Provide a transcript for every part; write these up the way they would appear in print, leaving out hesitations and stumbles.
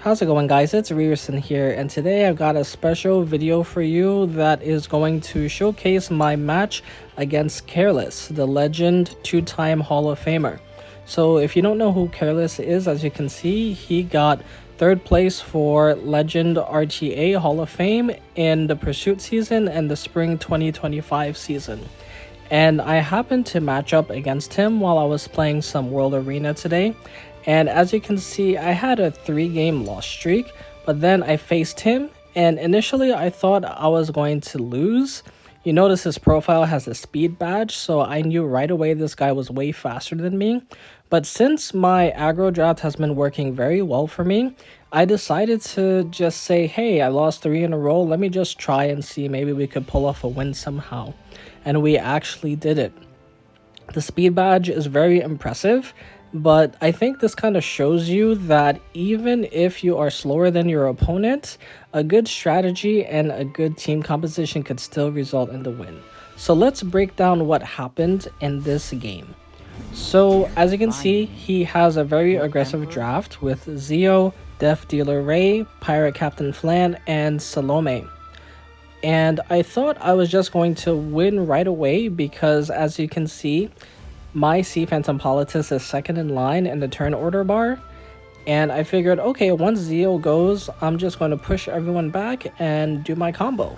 How's it going, guys? It's Rearson here, and today I've got a special video for you that is going to showcase my match against Careless, the legend two-time Hall of Famer. So if you don't know who Careless is, as you can see, he got third place for Legend RTA Hall of Fame in the Pursuit season and the Spring 2025 season. And I happened to match up against him while I was playing some World Arena today. And as you can see, I had a 3-game loss streak, but then I faced him, and initially I thought I was going to lose. You notice his profile has a speed badge, so I knew right away this guy was way faster than me. But since my aggro draft has been working very well for me, I decided to just say, hey, I lost 3 in a row, let me just try and see maybe we could pull off a win somehow. And we actually did it. The speed badge is very impressive. But I think this kind of shows you that even if you are slower than your opponent, a good strategy and a good team composition could still result in the win. So let's break down what happened in this game. So as you can see, he has a very aggressive draft with Zio, Death Dealer Ray, Pirate Captain Flan, and Salome. And I thought I was just going to win right away because, as you can see, my Sea Phantom Politis is second in line in the turn order bar, and I figured, okay, once Zio goes, I'm just going to push everyone back and do my combo.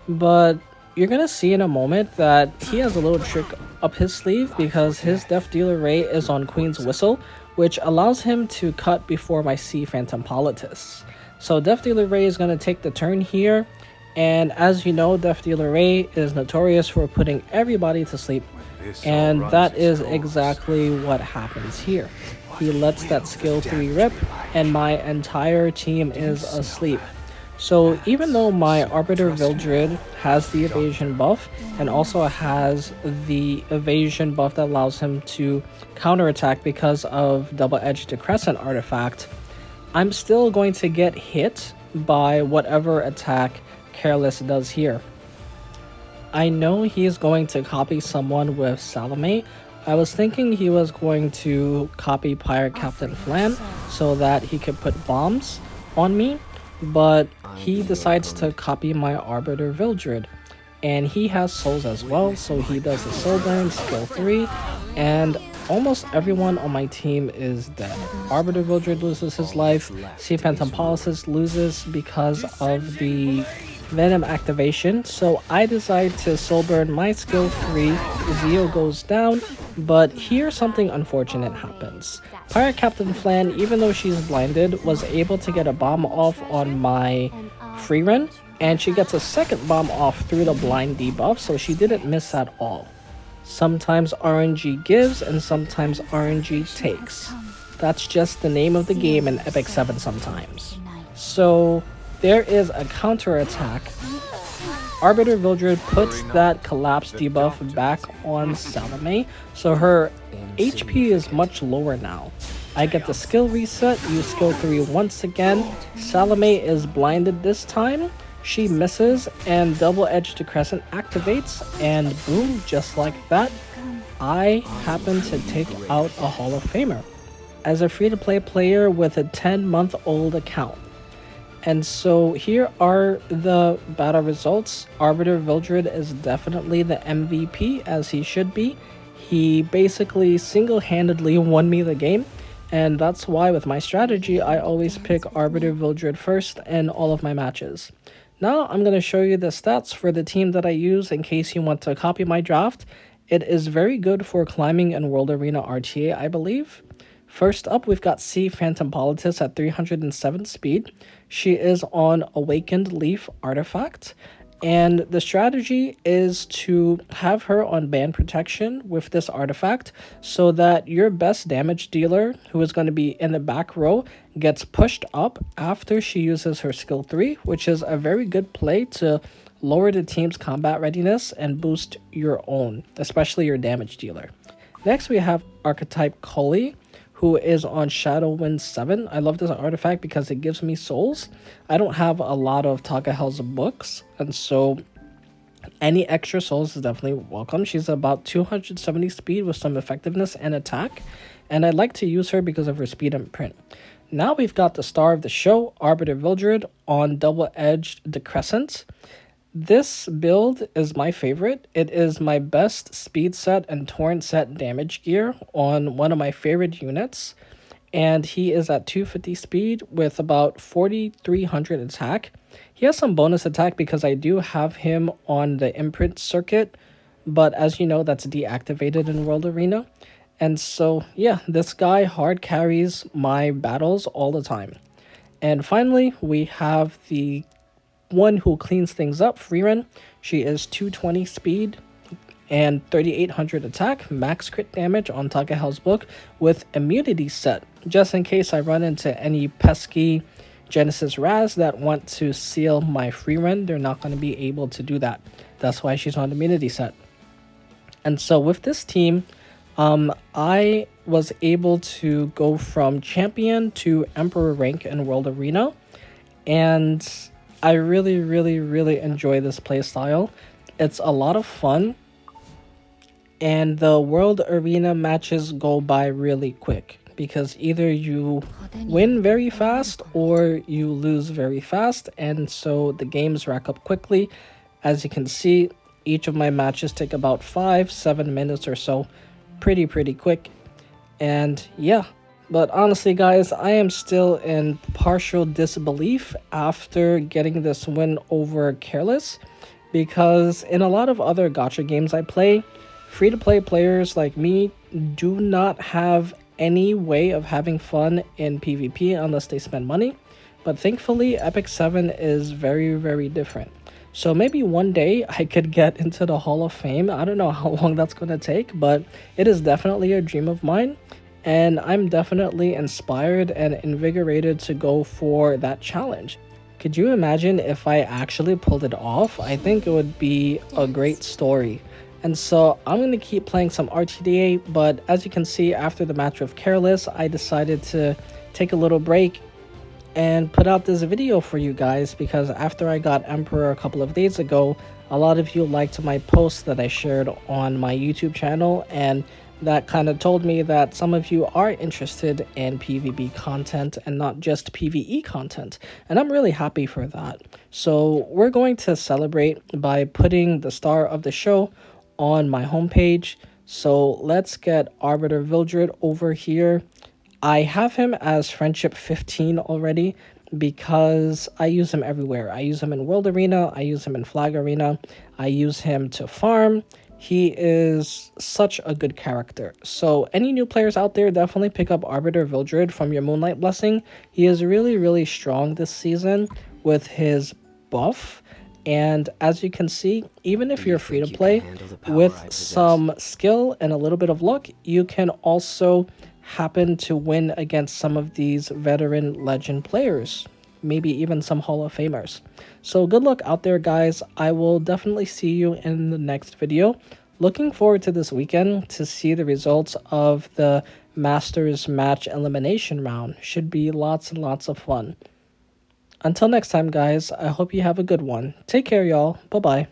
But you're going to see in a moment that he has a little trick up his sleeve because his Death Dealer Ray is on Queen's Whistle, which allows him to cut before my Sea Phantom Politis. So Death Dealer Ray is going to take the turn here, and as you know, Death Dealer Ray is notorious for putting everybody to sleep. And that is exactly what happens here. He lets that skill 3 rip, and my entire team is asleep. So even though my Arbiter Vildred has the evasion buff, and also has the evasion buff that allows him to counterattack because of double-edged Decrescent artifact, I'm still going to get hit by whatever attack Careless does here. I know he's going to copy someone with Salome. I was thinking he was going to copy Pirate Captain Flan so that he could put bombs on me, but he decides to copy my Arbiter Vildred. And he has souls as well, so he does the soul burn, skill 3, and almost everyone on my team is dead. Arbiter Vildred loses his life, Sea Phantom Politis loses because of the Venom activation, so I decide to soul burn my skill 3, Zio goes down, but here something unfortunate happens. Pirate Captain Flan, even though she's blinded, was able to get a bomb off on my free run, and she gets a second bomb off through the blind debuff, so she didn't miss at all. Sometimes RNG gives and sometimes RNG takes. That's just the name of the game in Epic 7 sometimes. So there is a counterattack. Arbiter Vildred puts that collapse debuff back on Salome, so her HP is much lower now. I get the skill reset, use skill 3 once again. Salome is blinded this time. She misses, and double-edged Decrescent activates, and boom, just like that, I happen to take out a Hall of Famer as a free-to-play player with a 10-month-old account. And so here are the battle results. Arbiter Vildred is definitely the MVP, as he should be. He basically single-handedly won me the game, and that's why with my strategy, I always pick Arbiter Vildred first in all of my matches. Now I'm going to show you the stats for the team that I use in case you want to copy my draft. It is very good for climbing in World Arena RTA, I believe. First up, we've got Sea Phantom Politis at 307 speed. She is on Awakened Leaf artifact, and the strategy is to have her on band protection with this artifact so that your best damage dealer, who is going to be in the back row, gets pushed up after she uses her skill 3, which is a very good play to lower the team's combat readiness and boost your own, especially your damage dealer. Next, we have Archetype Cully, who is on Shadowwind 7. I love this artifact because it gives me souls. I don't have a lot of Takahell's books, and so any extra souls is definitely welcome. She's about 270 speed with some effectiveness and attack, and I like to use her because of her speed and print. Now we've got the star of the show, Arbiter Vildred, on double-edged decrescent. This build is my favorite. It is my best speed set and torrent set damage gear on one of my favorite units. And he is at 250 speed with about 4300 attack. He has some bonus attack because I do have him on the imprint circuit, but as you know, that's deactivated in World Arena. And so, yeah, this guy hard carries my battles all the time. And finally, we have the one who cleans things up, Freeran. She is 220 speed and 3800 attack, max crit damage on Takahel's book with immunity set, just in case I run into any pesky Genesis Raz that want to seal my Freeran. They're not going to be able to do that. That's why she's on immunity set. And so with this team, I was able to go from champion to emperor rank in World Arena, and I really enjoy this playstyle. It's a lot of fun, and the World Arena matches go by really quick because either you win very fast or you lose very fast, and so the games rack up quickly. As you can see, each of my matches take about 5-7 minutes or so, pretty quick. And yeah, but honestly guys, I am still in partial disbelief after getting this win over Careless, because in a lot of other gacha games I play, free-to-play players like me do not have any way of having fun in PvP unless they spend money. But thankfully, Epic 7 is very different. So maybe one day I could get into the Hall of Fame. I don't know how long that's going to take, but it is definitely a dream of mine. And I'm definitely inspired and invigorated to go for that challenge. Could you imagine if I actually pulled it off? I think it would be a great story. And so I'm going to keep playing some RTA, but as you can see, after the match with Careless, I decided to take a little break and put out this video for you guys, because after I got Emperor a couple of days ago, a lot of you liked my post that I shared on my YouTube channel, and that kind of told me that some of you are interested in PvP content and not just PvE content, and I'm really happy for that. So we're going to celebrate by putting the star of the show on my homepage. So let's get Arbiter Vildred over here. I have him as friendship 15 already because I use him everywhere. I use him in World Arena, I use him in Flag Arena, I use him to farm. He is such a good character. So any new players out there, definitely pick up Arbiter Vildred from your Moonlight Blessing. He is really strong this season with his buff. And as you can see, even if you're free to play, with some skill and a little bit of luck, you can also happen to win against some of these veteran legend players, maybe even some Hall of Famers. So good luck out there, guys. I will definitely see you in the next video. Looking forward to this weekend to see the results of the Masters match elimination round. Should be lots and lots of fun. Until next time, guys, I hope you have a good one. Take care, y'all. Bye-bye.